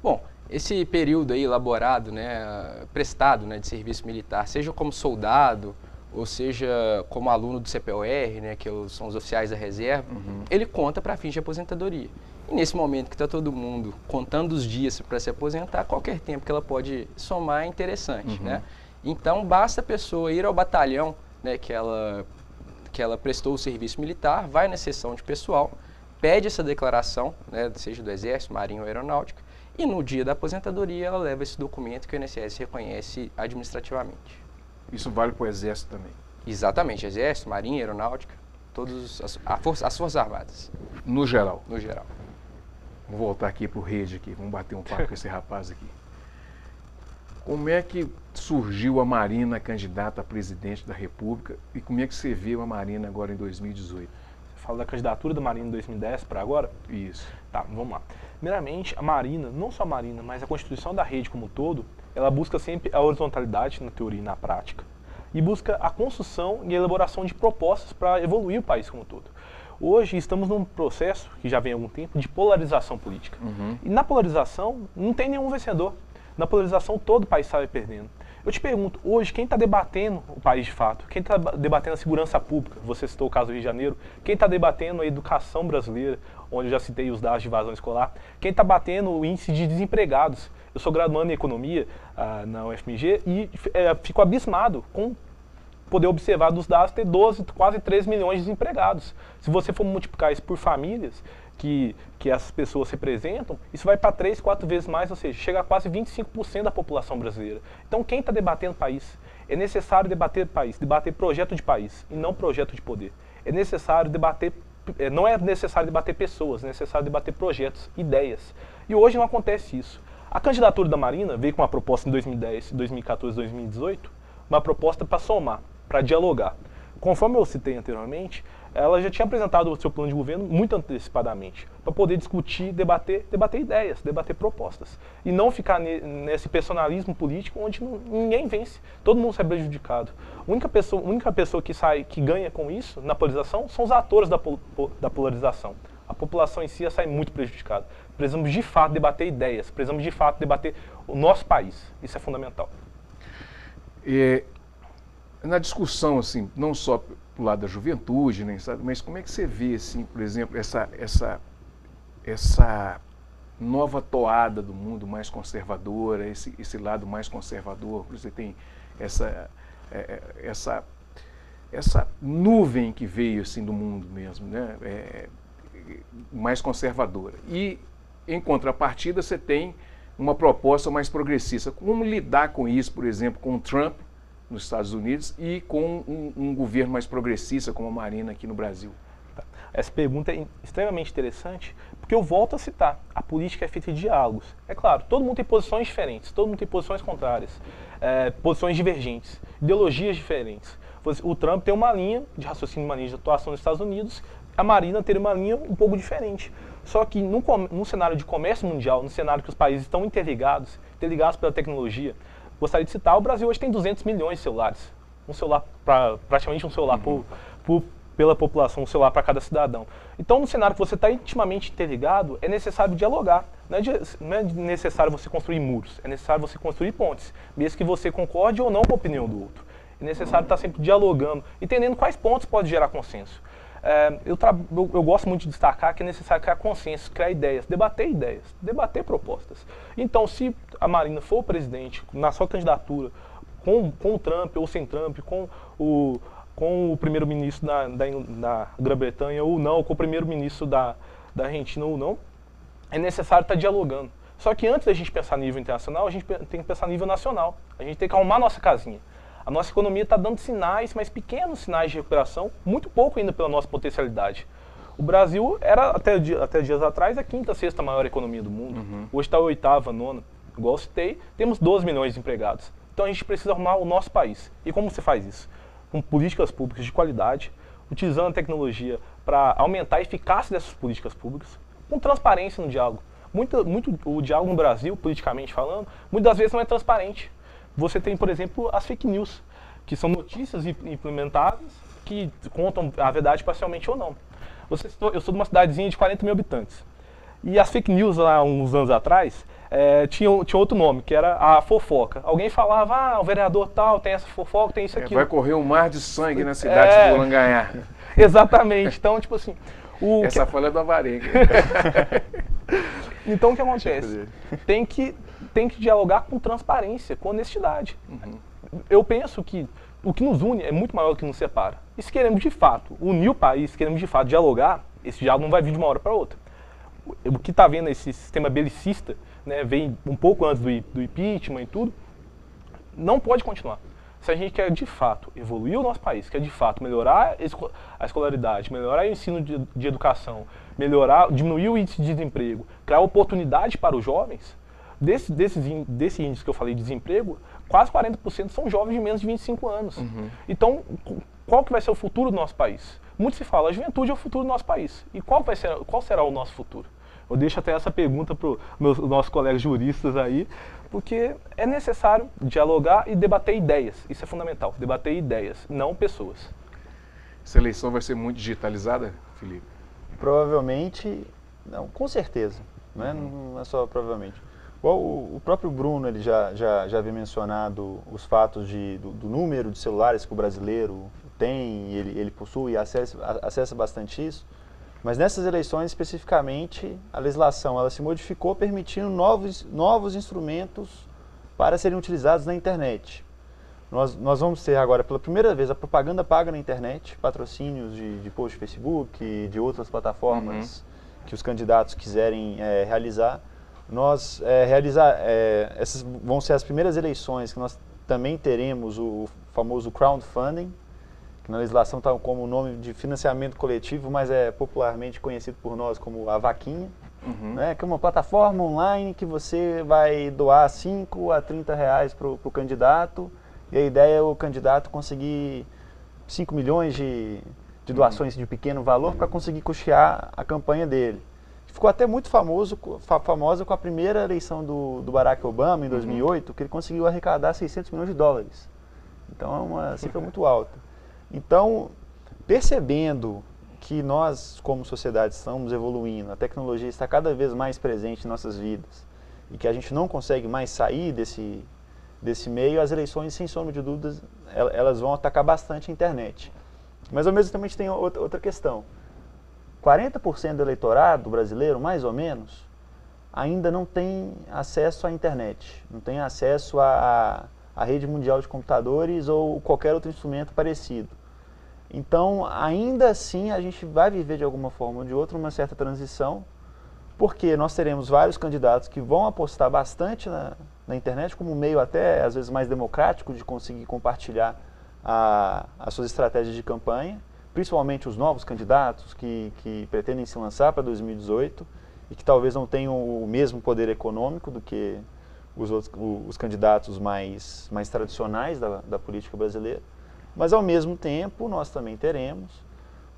Bom, esse período aí elaborado, né, prestado, né, de serviço militar, seja como soldado, ou seja, como aluno do CPOR, né, que são os oficiais da reserva, ele conta para fins de aposentadoria. E nesse momento que está todo mundo contando os dias para se aposentar, qualquer tempo que ela pode somar é interessante, né? Então, basta a pessoa ir ao batalhão, né, que ela prestou o serviço militar, vai na seção de pessoal, pede essa declaração, né, seja do Exército, Marinha ou Aeronáutica, e no dia da aposentadoria ela leva esse documento que o INSS reconhece administrativamente. Isso vale para o Exército também? Exatamente, Exército, Marinha, Aeronáutica, todas as Forças Armadas. No geral? No geral. Vamos voltar aqui para o Rede, aqui. Vamos bater um papo com esse rapaz aqui. Como é que surgiu a Marina candidata a presidente da República e como é que você vê a Marina agora em 2018? Você fala da candidatura da Marina em 2010 para agora? Isso. Tá, vamos lá. Primeiramente, a Marina, não só a Marina, mas a Constituição da Rede como um todo, ela busca sempre a horizontalidade na teoria e na prática e busca a construção e a elaboração de propostas para evoluir o país como um todo. Hoje estamos num processo, que já vem há algum tempo, de polarização política. E na polarização não tem nenhum vencedor. Na polarização todo o país sai perdendo. Eu te pergunto, hoje, quem está debatendo o país de fato? Quem está debatendo a segurança pública? Você citou o caso do Rio de Janeiro. Quem está debatendo a educação brasileira, onde eu já citei os dados de evasão escolar? Quem está batendo o índice de desempregados? Eu sou graduando em economia na UFMG e fico abismado com poder observar dos dados ter 12, quase 3 milhões de desempregados. Se você for multiplicar isso por famílias que essas pessoas representam, isso vai para 3, 4 vezes mais, ou seja, chega a quase 25% da população brasileira. Então quem está debatendo o país? É necessário debater país, debater projeto de país e não projeto de poder. É necessário debater, não é necessário debater pessoas, é necessário debater projetos, ideias. E hoje não acontece isso. A candidatura da Marina veio com uma proposta em 2010, 2014, 2018, uma proposta para somar, para dialogar. conforme eu citei anteriormente, ela já tinha apresentado o seu plano de governo muito antecipadamente, para poder discutir, debater ideias, debater propostas. E não ficar nesse personalismo político onde ninguém vence, todo mundo sai prejudicado. A única pessoa que ganha com isso, na polarização, são os atores da polarização. A população em si sai muito prejudicada. Precisamos de fato debater ideias, precisamos de fato debater o nosso país. Isso é fundamental. Na discussão, assim, não só do lado da juventude, né, mas como é que você vê, assim, por exemplo, essa nova toada do mundo mais conservadora, esse lado mais conservador, você tem essa nuvem que veio assim do mundo mesmo, né, mais conservadora. E em contrapartida você tem uma proposta mais progressista. Como lidar com isso, por exemplo, com o Trump nos Estados Unidos e com um governo mais progressista como a Marina aqui no Brasil? Essa pergunta é extremamente interessante, porque eu volto a citar, a política é feita de diálogos. É claro, todo mundo tem posições diferentes, todo mundo tem posições contrárias, posições divergentes, ideologias diferentes. O Trump tem uma linha de raciocínio, uma linha de atuação nos Estados Unidos, a Marina teria uma linha um pouco diferente. Só que num cenário de comércio mundial, num cenário que os países estão interligados pela tecnologia, gostaria de citar, o Brasil hoje tem 200 milhões de celulares. Um celular, praticamente um celular pela população, um celular para cada cidadão. Então, no cenário que você está intimamente interligado, é necessário dialogar. Não é necessário você construir muros, é necessário você construir pontes, mesmo que você concorde ou não com a opinião do outro. É necessário estar sempre dialogando, entendendo quais pontos pode gerar consenso. Eu gosto muito de destacar que é necessário criar consenso, criar ideias, debater propostas. Então, se a Marina for presidente, na sua candidatura, com o Trump ou sem Trump, com o primeiro-ministro da Grã-Bretanha ou não, com o primeiro-ministro da Argentina ou não, é necessário estar dialogando. Só que antes da gente pensar a nível internacional, a gente tem que pensar a nível nacional. A gente tem que arrumar a nossa casinha. A nossa economia está dando sinais, mas pequenos sinais de recuperação, muito pouco ainda pela nossa potencialidade. O Brasil era, até dias atrás, a quinta, sexta maior economia do mundo. Hoje está a oitava, nona. Igual eu citei, temos 12 milhões de empregados. Então a gente precisa arrumar o nosso país. E como você faz isso? Com políticas públicas de qualidade, utilizando a tecnologia para aumentar a eficácia dessas políticas públicas, com transparência no diálogo. O diálogo no Brasil, politicamente falando, muitas das vezes não é transparente. Você tem, por exemplo, as fake news, que são notícias implementadas que contam a verdade parcialmente ou não. Eu sou de uma cidadezinha de 40 mil habitantes. E as fake news, lá uns anos atrás, tinha outro nome, que era a fofoca. Alguém falava, o vereador tal tem essa fofoca, tem isso aqui. Vai correr um mar de sangue na cidade de Bolanganhar. Exatamente. Então, tipo assim... Essa folha é do Avarenga. Então, o que acontece? Tem que dialogar com transparência, com honestidade. Eu penso que o que nos une é muito maior do que nos separa. E se queremos de fato unir o país, se queremos de fato dialogar, esse diálogo não vai vir de uma hora para outra. O que está vendo esse sistema belicista, né, vem um pouco antes do impeachment e tudo, não pode continuar. Se a gente quer de fato evoluir o nosso país, quer de fato melhorar a escolaridade, melhorar o ensino de educação, diminuir o índice de desemprego, criar oportunidade para os jovens, desse índice que eu falei de desemprego, quase 40% são jovens de menos de 25 anos. Então, qual que vai ser o futuro do nosso país? Muito se fala, a juventude é o futuro do nosso país. E qual será o nosso futuro? Eu deixo até essa pergunta para os nossos colegas juristas aí, porque é necessário dialogar e debater ideias. Isso é fundamental, debater ideias, não pessoas. Essa eleição vai ser muito digitalizada, Felipe? Provavelmente, não, com certeza. Não é só provavelmente. O próprio Bruno ele já havia mencionado os fatos do número de celulares que o brasileiro tem, ele possui e acessa bastante isso. Mas nessas eleições, especificamente, a legislação ela se modificou permitindo novos instrumentos para serem utilizados na internet. Nós vamos ter agora, pela primeira vez, a propaganda paga na internet, patrocínios de post de Facebook, de outras plataformas que os candidatos quiserem realizar. Essas vão ser as primeiras eleições que nós também teremos o famoso crowdfunding, que na legislação está como o nome de financiamento coletivo, mas é popularmente conhecido por nós como a vaquinha, que é uma plataforma online que você vai doar 5 a 30 reais para o candidato, e a ideia é o candidato conseguir 5 milhões de doações de pequeno valor para conseguir custear a campanha dele. Ficou até muito famosa com a primeira eleição do Barack Obama, em 2008, que ele conseguiu arrecadar 600 milhões de dólares. Então é uma cifra muito alta. Então, percebendo que nós, como sociedade, estamos evoluindo, a tecnologia está cada vez mais presente em nossas vidas e que a gente não consegue mais sair desse meio, as eleições, sem sombra de dúvidas, elas vão atacar bastante a internet. Mas, ao mesmo tempo, a gente tem outra questão. 40% do eleitorado brasileiro, mais ou menos, ainda não tem acesso à internet, não tem acesso à rede mundial de computadores ou qualquer outro instrumento parecido. Então, ainda assim, a gente vai viver de alguma forma ou de outra uma certa transição, porque nós teremos vários candidatos que vão apostar bastante na internet como um meio até, às vezes, mais democrático de conseguir compartilhar as suas estratégias de campanha, principalmente os novos candidatos que pretendem se lançar para 2018 e que talvez não tenham o mesmo poder econômico do que os candidatos mais tradicionais da política brasileira. Mas, ao mesmo tempo, nós também teremos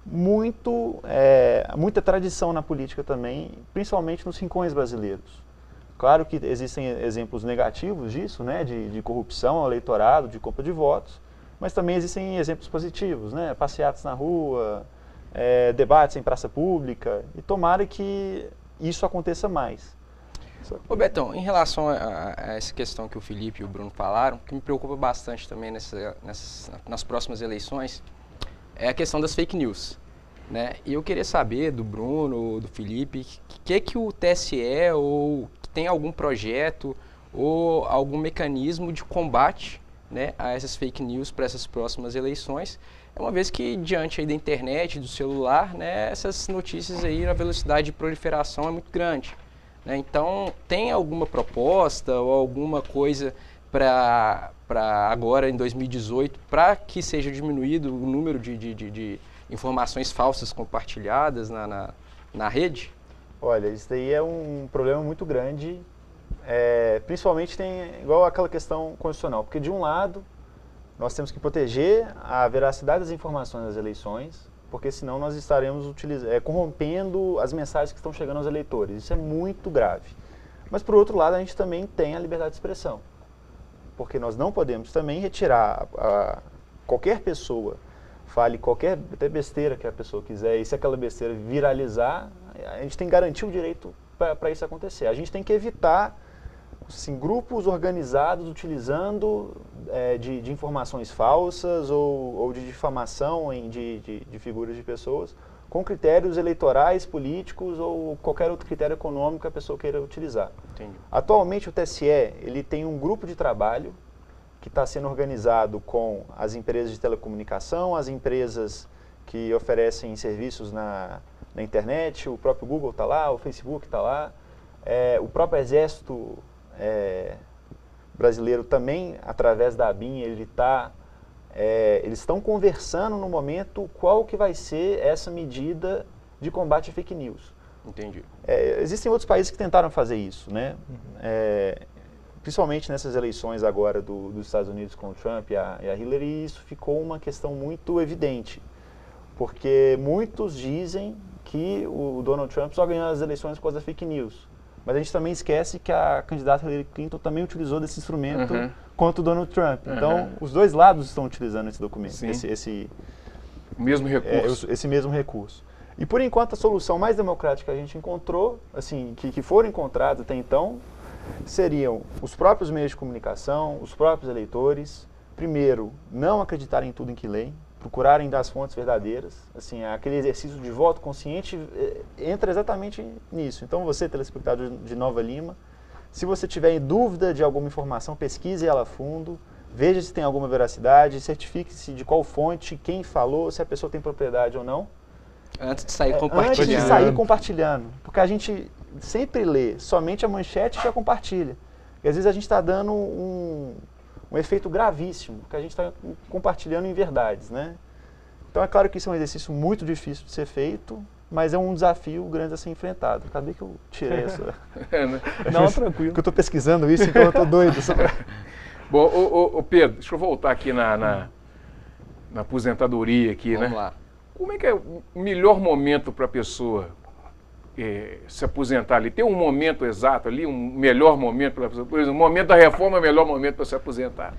muita tradição na política também, principalmente nos rincões brasileiros. Claro que existem exemplos negativos disso, né, de corrupção ao eleitorado, de compra de votos, mas também existem exemplos positivos, né, passeatas na rua, debates em praça pública, e tomara que isso aconteça mais. Ô Betão, em relação a essa questão que o Felipe e o Bruno falaram, que me preocupa bastante também nas próximas eleições, é a questão das fake news, né? E eu queria saber do Bruno, do Felipe, que o TSE ou tem algum projeto ou algum mecanismo de combate, né, a essas fake news para essas próximas eleições, uma vez que diante aí da internet, do celular, né, essas notícias aí, a velocidade de proliferação é muito grande. Então, tem alguma proposta ou alguma coisa para agora, em 2018, para que seja diminuído o número de informações falsas compartilhadas na rede? Olha, isso daí é um problema muito grande, principalmente igual aquela questão constitucional, porque de um lado, nós temos que proteger a veracidade das informações das eleições, porque senão nós estaremos corrompendo as mensagens que estão chegando aos eleitores. Isso é muito grave. Mas, por outro lado, a gente também tem a liberdade de expressão, porque nós não podemos também retirar qualquer pessoa, fale qualquer até besteira que a pessoa quiser, e se aquela besteira viralizar, a gente tem que garantir o direito para isso acontecer. A gente tem que evitar assim, grupos organizados utilizando de informações falsas ou de difamação de figuras de pessoas com critérios eleitorais, políticos ou qualquer outro critério econômico que a pessoa queira utilizar. Entendi. Atualmente o TSE ele tem um grupo de trabalho que está sendo organizado com as empresas de telecomunicação, as empresas que oferecem serviços na internet, o próprio Google está lá, o Facebook está lá, o próprio Exército brasileiro também, através da ABIN, eles estão conversando no momento qual que vai ser essa medida de combate a fake news. Entendi. Existem outros países que tentaram fazer isso, né? Principalmente nessas eleições agora dos Estados Unidos com o Trump e a Hillary, e isso ficou uma questão muito evidente, porque muitos dizem que o Donald Trump só ganhou as eleições por causa da fake news. Mas a gente também esquece que a candidata Hillary Clinton também utilizou desse instrumento contra o Donald Trump. Então, os dois lados estão utilizando esse documento, esse mesmo recurso. Esse mesmo recurso. E, por enquanto, a solução mais democrática que a gente encontrou, assim, que foram encontradas até então, seriam os próprios meios de comunicação, os próprios eleitores, primeiro, não acreditarem em tudo em que leem, procurarem das fontes verdadeiras, assim, aquele exercício de voto consciente entra exatamente nisso. Então, você, telespectador de Nova Lima, se você tiver em dúvida de alguma informação, pesquise ela a fundo, veja se tem alguma veracidade, certifique-se de qual fonte, quem falou, se a pessoa tem propriedade ou não. Antes de sair compartilhando. Antes de sair compartilhando, porque a gente sempre lê somente a manchete e já compartilha. E às vezes a gente está dando um efeito gravíssimo, porque a gente está compartilhando em verdades, né? Então é claro que isso é um exercício muito difícil de ser feito, mas é um desafio grande a ser enfrentado. Acabei que eu tirei essa... Não, tranquilo. Porque eu estou pesquisando isso, então eu estou doido. Bom, Pedro, deixa eu voltar aqui na aposentadoria aqui, Vamos né? lá. Como é que é o melhor momento para a pessoa se aposentar ali? Tem um momento exato ali, um melhor momento para a pessoa? Por exemplo, o momento da reforma é o melhor momento para se aposentar.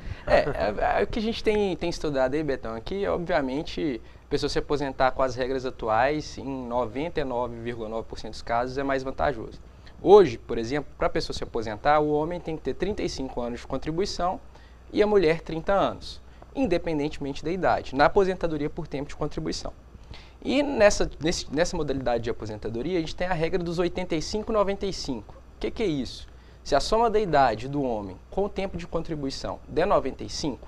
O que a gente tem estudado aí, Betão, aqui, obviamente, a pessoa se aposentar com as regras atuais, em 99,9% dos casos, é mais vantajoso. Hoje, por exemplo, para a pessoa se aposentar, o homem tem que ter 35 anos de contribuição e a mulher 30 anos, independentemente da idade, na aposentadoria por tempo de contribuição. E nessa modalidade de aposentadoria, a gente tem a regra dos 85-95. O que é isso? Se a soma da idade do homem com o tempo de contribuição der 95,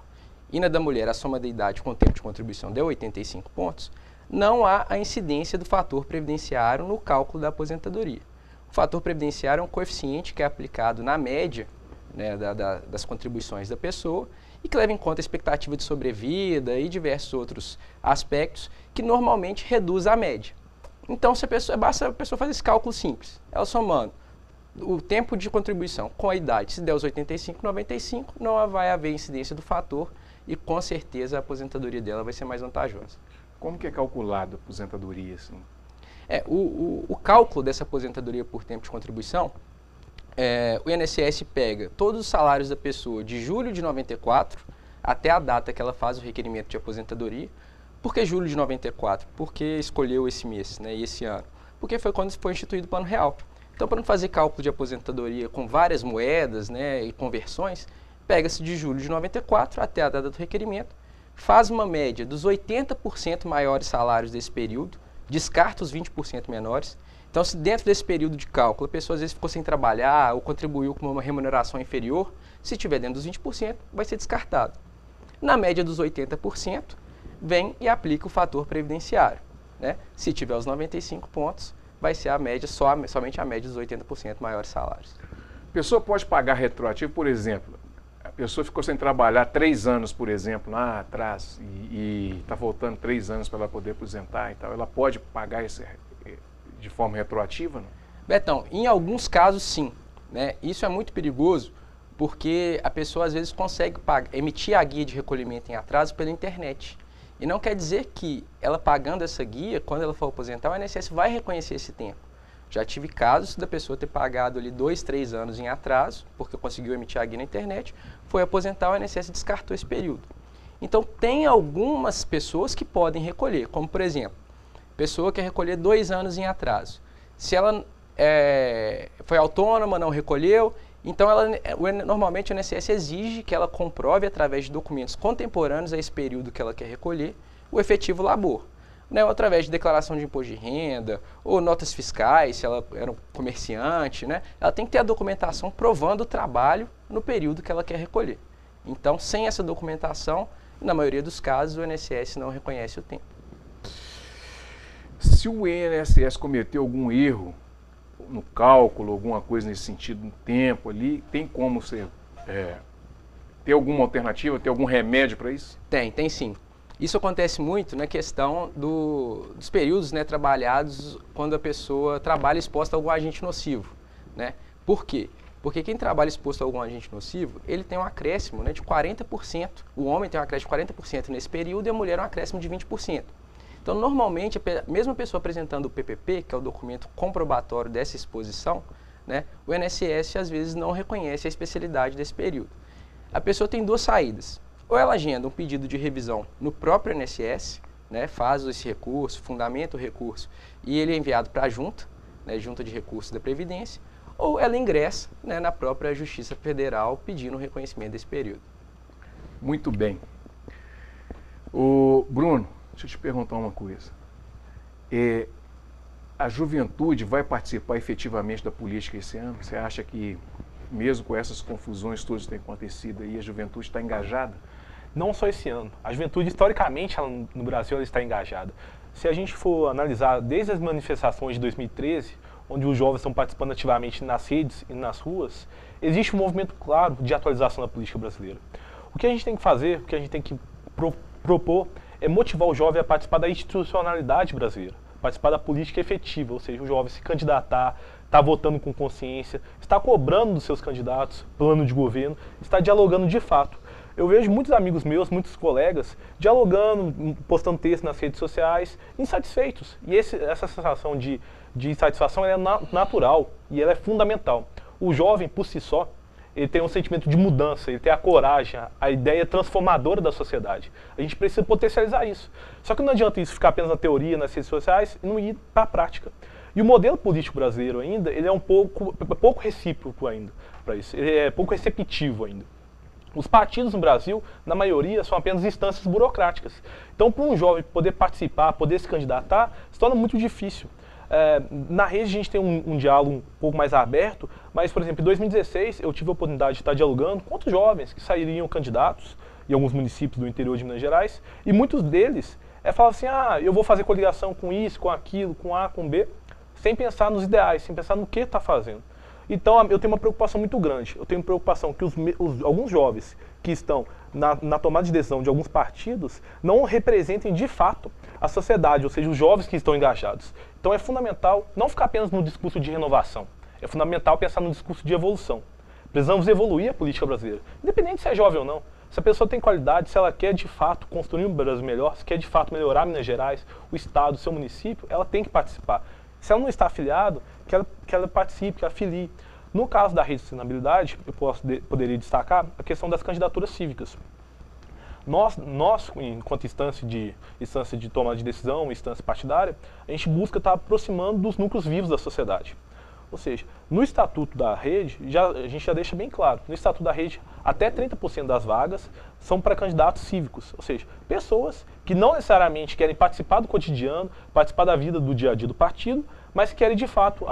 e na da mulher a soma da idade com o tempo de contribuição der 85 pontos, não há a incidência do fator previdenciário no cálculo da aposentadoria. O fator previdenciário é um coeficiente que é aplicado na média, né, das contribuições da pessoa, e que leva em conta a expectativa de sobrevida e diversos outros aspectos que normalmente reduz a média. Então, basta a pessoa fazer esse cálculo simples, ela somando o tempo de contribuição com a idade, se der os 85, 95, não vai haver incidência do fator e com certeza a aposentadoria dela vai ser mais vantajosa. Como que é calculado a aposentadoria, assim? O cálculo dessa aposentadoria por tempo de contribuição, o INSS pega todos os salários da pessoa de julho de 94 até a data que ela faz o requerimento de aposentadoria. Por que julho de 94? Porque escolheu esse mês, né, e esse ano? Porque foi quando foi instituído o Plano Real. Então, para não fazer cálculo de aposentadoria com várias moedas, né, e conversões, pega-se de julho de 94 até a data do requerimento, faz uma média dos 80% maiores salários desse período, descarta os 20% menores. Então, se dentro desse período de cálculo a pessoa às vezes ficou sem trabalhar ou contribuiu com uma remuneração inferior, se estiver dentro dos 20%, vai ser descartado. Na média dos 80%, vem e aplica o fator previdenciário, né? Se tiver os 95 pontos, vai ser a média, somente a média dos 80% maiores salários. A pessoa pode pagar retroativo, por exemplo, a pessoa ficou sem trabalhar 3 anos, por exemplo, lá atrás, e está faltando 3 anos para ela poder aposentar e tal, ela pode pagar esse de forma retroativa, não? Betão, em alguns casos sim, né? Isso é muito perigoso porque a pessoa às vezes consegue emitir a guia de recolhimento em atraso pela internet. E não quer dizer que ela pagando essa guia, quando ela for aposentar, o INSS vai reconhecer esse tempo. Já tive casos da pessoa ter pagado ali 2, 3 anos em atraso, porque conseguiu emitir a guia na internet, foi aposentar, o INSS descartou esse período. Então tem algumas pessoas que podem recolher, como por exemplo, pessoa quer recolher 2 anos em atraso. Se ela foi autônoma, não recolheu, então normalmente o INSS exige que ela comprove através de documentos contemporâneos a esse período que ela quer recolher o efetivo labor, né, ou através de declaração de imposto de renda ou notas fiscais, se ela era um comerciante, né, ela tem que ter a documentação provando o trabalho no período que ela quer recolher. Então, sem essa documentação, na maioria dos casos, o INSS não reconhece o tempo. Se o INSS cometeu algum erro no cálculo, alguma coisa nesse sentido, no tempo ali, tem como você ter alguma alternativa, ter algum remédio para isso? Tem sim. Isso acontece muito na questão dos períodos, né, trabalhados quando a pessoa trabalha exposta a algum agente nocivo, né? Por quê? Porque quem trabalha exposto a algum agente nocivo, ele tem um acréscimo, né, de 40%. O homem tem um acréscimo de 40% nesse período e a mulher um acréscimo de 20%. Então, normalmente, mesmo a pessoa apresentando o PPP, que é o documento comprobatório dessa exposição, né, o INSS às vezes não reconhece a especialidade desse período. A pessoa tem 2 saídas. Ou ela agenda um pedido de revisão no próprio INSS, né, faz esse recurso, fundamenta o recurso e ele é enviado para a junta, né, junta de recursos da Previdência, ou ela ingressa, né, na própria Justiça Federal pedindo o reconhecimento desse período. Muito bem. Bruno, deixa eu te perguntar uma coisa. A juventude vai participar efetivamente da política esse ano? Você acha que, mesmo com essas confusões todas que têm acontecido aí, a juventude está engajada? Não só esse ano. A juventude, historicamente, no Brasil, ela está engajada. Se a gente for analisar desde as manifestações de 2013, onde os jovens estão participando ativamente nas redes e nas ruas, existe um movimento claro de atualização da política brasileira. O que a gente tem que fazer, o que a gente tem que propor, é motivar o jovem a participar da institucionalidade brasileira, participar da política efetiva, ou seja, o jovem se candidatar, está votando com consciência, está cobrando dos seus candidatos, plano de governo, está dialogando de fato. eu vejo muitos amigos meus, muitos colegas, dialogando, postando texto nas redes sociais, insatisfeitos. E essa sensação de insatisfação ela é natural e ela é fundamental. O jovem, por si só, ele tem um sentimento de mudança, ele tem a coragem, a ideia transformadora da sociedade. A gente precisa potencializar isso. Só que não adianta isso ficar apenas na teoria, nas redes sociais, e não ir para a prática. E o modelo político brasileiro ainda, ele é pouco recíproco ainda para isso, ele é pouco receptivo ainda. Os partidos no Brasil, na maioria, são apenas instâncias burocráticas. Então, para um jovem poder participar, poder se candidatar, se torna muito difícil. Na rede a gente tem um diálogo um pouco mais aberto, mas, por exemplo, em 2016 eu tive a oportunidade de estar dialogando com outros jovens que sairiam candidatos em alguns municípios do interior de Minas Gerais, e muitos deles falavam assim, eu vou fazer coligação com isso, com aquilo, com A, com B, sem pensar nos ideais, sem pensar no que está fazendo. Então eu tenho uma preocupação muito grande, eu tenho preocupação que alguns jovens que estão na tomada de decisão de alguns partidos não representem de fato a sociedade, ou seja, os jovens que estão engajados. Então é fundamental não ficar apenas no discurso de renovação, é fundamental pensar no discurso de evolução. Precisamos evoluir a política brasileira, independente se é jovem ou não. Se a pessoa tem qualidade, se ela quer de fato construir um Brasil melhor, se quer de fato melhorar Minas Gerais, o estado, o seu município, ela tem que participar. Se ela não está afiliada, que ela participe, que ela afilie. No caso da rede de sustentabilidade, eu poderia destacar a questão das candidaturas cívicas. Nós enquanto instância de tomada de decisão, instância partidária, a gente busca estar aproximando dos núcleos vivos da sociedade. Ou seja, no estatuto da rede, a gente já deixa bem claro, no estatuto da rede, até 30% das vagas são para candidatos cívicos, ou seja, pessoas que não necessariamente querem participar do cotidiano, participar da vida do dia a dia do partido, mas querem de fato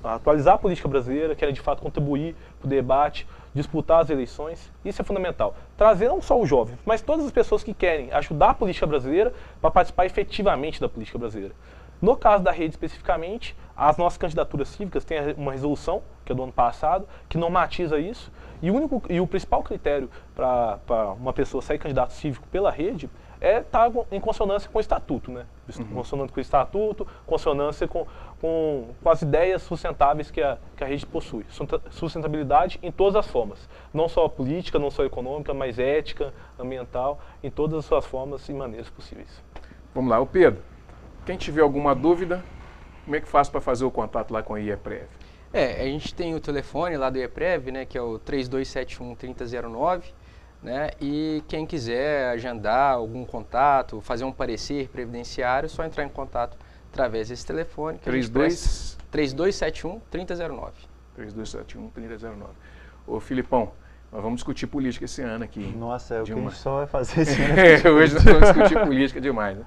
atualizar a política brasileira, querem de fato contribuir para o debate, disputar as eleições. Isso é fundamental. Trazer não só os jovens, mas todas as pessoas que querem ajudar a política brasileira para participar efetivamente da política brasileira. No caso da rede especificamente, as nossas candidaturas cívicas têm uma resolução, que é do ano passado, que normatiza isso, e o principal critério para uma pessoa sair candidato cívico pela rede é estar em consonância com o estatuto, né? Consonância com o estatuto, consonância com as ideias sustentáveis que a rede possui. Sustentabilidade em todas as formas, não só política, não só econômica, mas ética, ambiental, em todas as suas formas e maneiras possíveis. Vamos lá, o Pedro. Quem tiver alguma dúvida, como é que faz para fazer o contato lá com a IEPREV? A gente tem o telefone lá do IEPREV, né, que é o 3271-3009, né, e quem quiser agendar algum contato, fazer um parecer previdenciário, é só entrar em contato através desse telefone. 3271-3009. 3271-3009. Ô Filipão, nós vamos discutir política esse ano aqui. Nossa, o que a gente só vai fazer esse ano. Hoje nós vamos discutir política demais, né?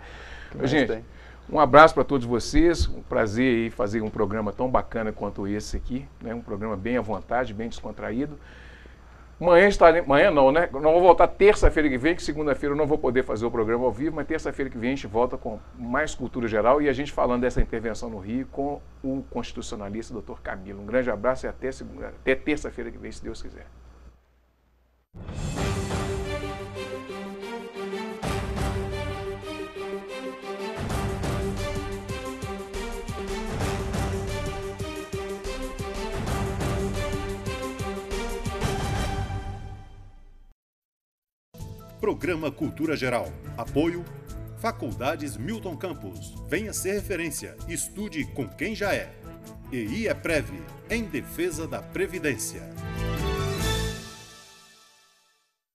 Gente, um abraço para todos vocês, um prazer aí fazer um programa tão bacana quanto esse aqui, né? Um programa bem à vontade, bem descontraído. Amanhã não, né? Nós vamos voltar terça-feira que vem, que segunda-feira eu não vou poder fazer o programa ao vivo, mas terça-feira que vem a gente volta com mais cultura geral e a gente falando dessa intervenção no Rio com o constitucionalista Dr. Camilo. Um grande abraço e até terça-feira que vem, se Deus quiser. Programa Cultura Geral. Apoio Faculdades Milton Campos. Venha ser referência. Estude com quem já é. E IEPREV, em defesa da Previdência.